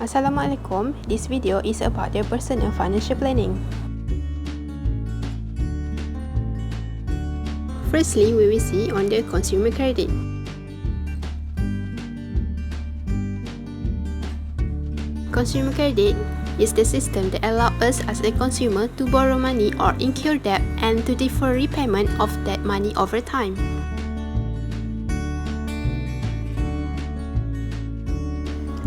Assalamualaikum. This video is about your personal financial planning. Firstly, we will see on the consumer credit. Consumer credit is the system that allows us as a consumer to borrow money or incur debt and to defer repayment of that money over time.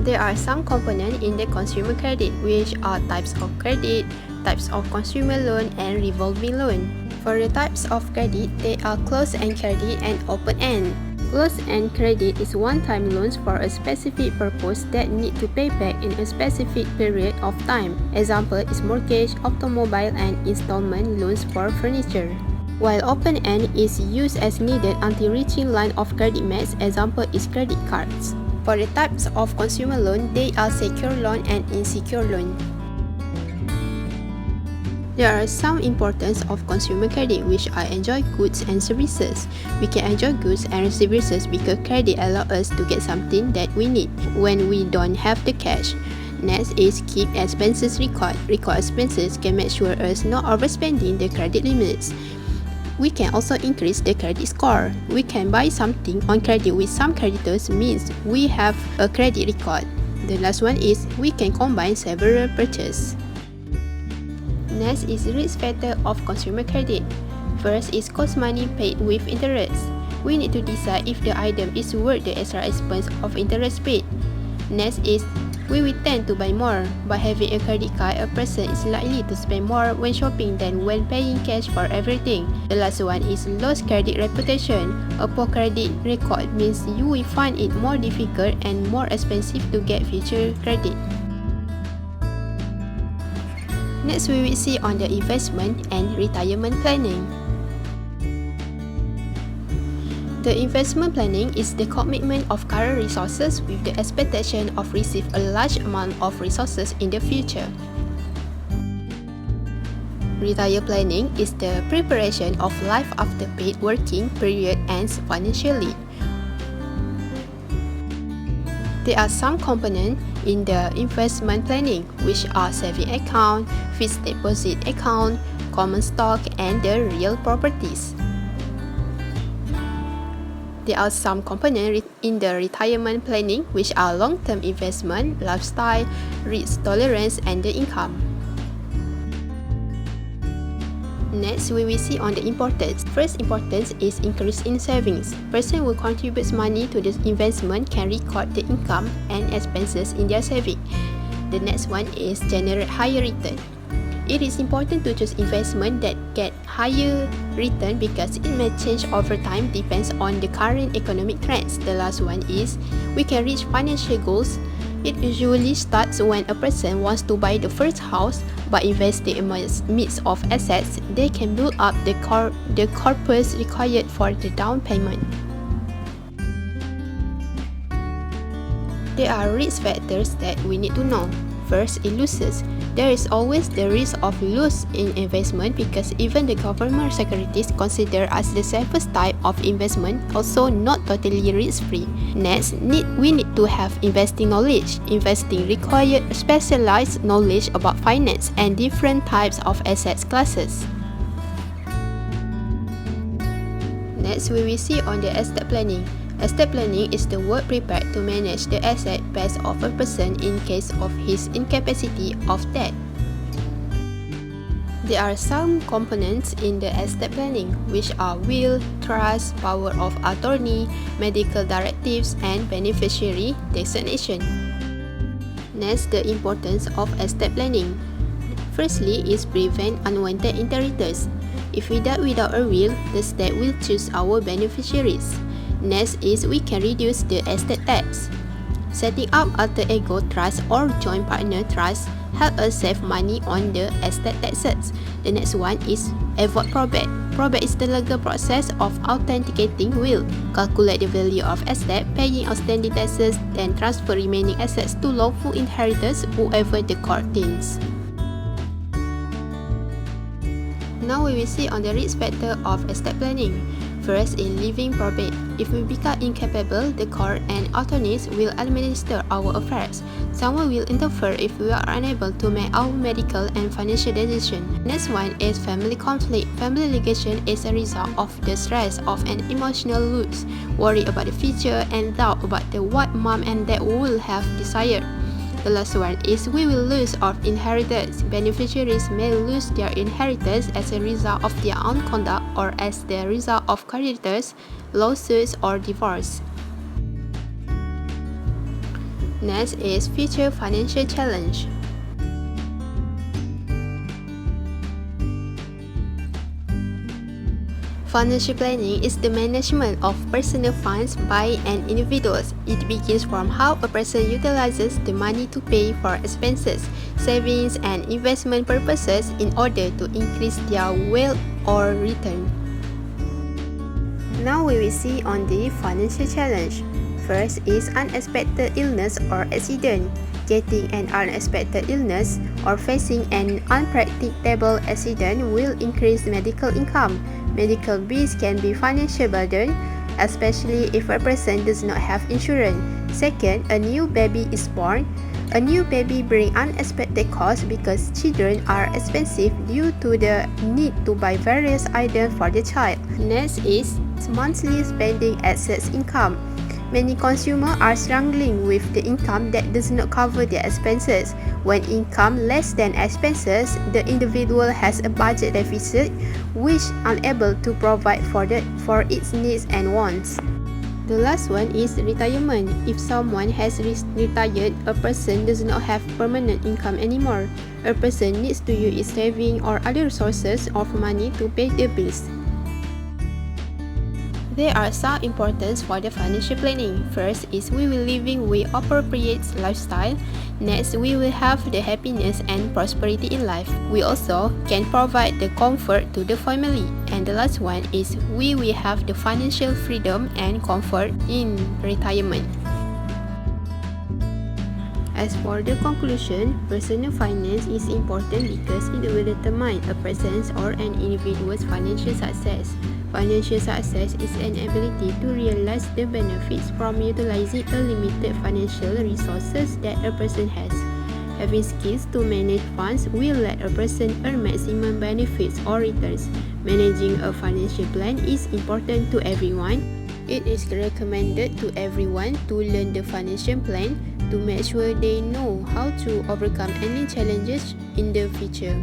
There are some components in the consumer credit, which are types of credit, types of consumer loan, and revolving loan. For the types of credit, they are closed-end credit and open-end. Closed-end credit is one-time loans for a specific purpose that need to pay back in a specific period of time. Example is mortgage, automobile, and installment loans for furniture. While open-end is used as needed until reaching line of credit max, example is credit cards. For the types of consumer loan, they are secure loan and insecure loan. There are some importance of consumer credit, which are enjoy goods and services. We can enjoy goods and services because credit allows us to get something that we need when we don't have the cash. Next is keep expenses record. Record expenses can make sure us not overspending the credit limits. We can also increase the credit score. We can buy something on credit with some creditors means we have a credit record. The last one is we can combine several purchases. Next is risk factor of consumer credit. First is cost money paid with interest. We need to decide if the item is worth the extra expense of interest paid. Next is we will tend to buy more. By having a credit card, a person is likely to spend more when shopping than when paying cash for everything. The last one is lost credit reputation. A poor credit record means you will find it more difficult and more expensive to get future credit. Next, we will see on the investment and retirement planning. The investment planning is the commitment of current resources with the expectation of receive a large amount of resources in the future. Retire planning is the preparation of life after paid working period ends financially. There are some components in the investment planning, which are saving account, fixed deposit account, common stock, and the real properties. There are some components in the retirement planning, which are long-term investment, lifestyle, risk tolerance, and the income. Next, we will see on the importance. First importance is increase in savings. Person who contributes money to the investment can record the income and expenses in their saving. The next one is generate higher return. It is important to choose investment that get higher return because it may change over time depends on the current economic trends. The last one is we can reach financial goals. It usually starts when a person wants to buy the first house. By investing in a mix of assets, they can build up the corpus required for the down payment. There are risk factors that we need to know. First is losses. There is always the risk of loss in investment because even the government securities considered as the safest type of investment, also not totally risk-free. Next, we need to have investing knowledge. Investing requires specialized knowledge about finance and different types of asset classes. Next, we will see on the estate planning. Estate planning is the work prepared to manage the asset best of a person in case of his incapacity of death. There are some components in the estate planning, which are will, trust, power of attorney, medical directives, and beneficiary designation. Next, the importance of estate planning. Firstly is prevent unwanted inheritors. If we die without a will, the state will choose our beneficiaries. Next is we can reduce the estate tax. Setting up alter ego trust or joint partner trust help us save money on the estate taxes. The next one is avoid probate. Probate is the legal process of authenticating will, calculate the value of asset, paying outstanding taxes, then transfer remaining assets to lawful inheritors, whoever the court deems. Now we will see on the risk factor of estate planning. First, in living probate. If we become incapable, the court and attorneys will administer our affairs. Someone will interfere if we are unable to make our medical and financial decisions. Next one is family conflict. Family litigation is a result of the stress of an emotional loss, worry about the future, and doubt about what mom and dad will have desired. The last one is we will lose our inheritance. Beneficiaries may lose their inheritance as a result of their own conduct or as the result of creditors, lawsuits, or divorce. Next is future financial challenge. Financial planning is the management of personal funds by an individual. It begins from how a person utilizes the money to pay for expenses, savings, and investment purposes in order to increase their wealth or return. Now we will see on the financial challenge. First is unexpected illness or accident. Getting an unexpected illness or facing an unpredictable accident will increase medical income. Medical bills can be financial burden, especially if a person does not have insurance. Second, a new baby is born. A new baby brings unexpected costs because children are expensive due to the need to buy various items for the child. Next is monthly spending excess income. Many consumers are struggling with the income that does not cover their expenses. When income less than expenses, the individual has a budget deficit which is unable to provide for its needs and wants. The last one is retirement. If someone has retired, a person does not have permanent income anymore. A person needs to use its savings or other sources of money to pay the bills. There are some importance for the financial planning. First is we will living with appropriate lifestyle. Next, we will have the happiness and prosperity in life. We also can provide the comfort to the family. And the last one is we will have the financial freedom and comfort in retirement. As for the conclusion, personal finance is important because it will determine a person's or an individual's financial success. Financial success is an ability to realize the benefits from utilizing a limited financial resources that a person has. Having skills to manage funds will let a person earn maximum benefits or returns. Managing a financial plan is important to everyone. It is recommended to everyone to learn the financial plan to make sure they know how to overcome any challenges in the future.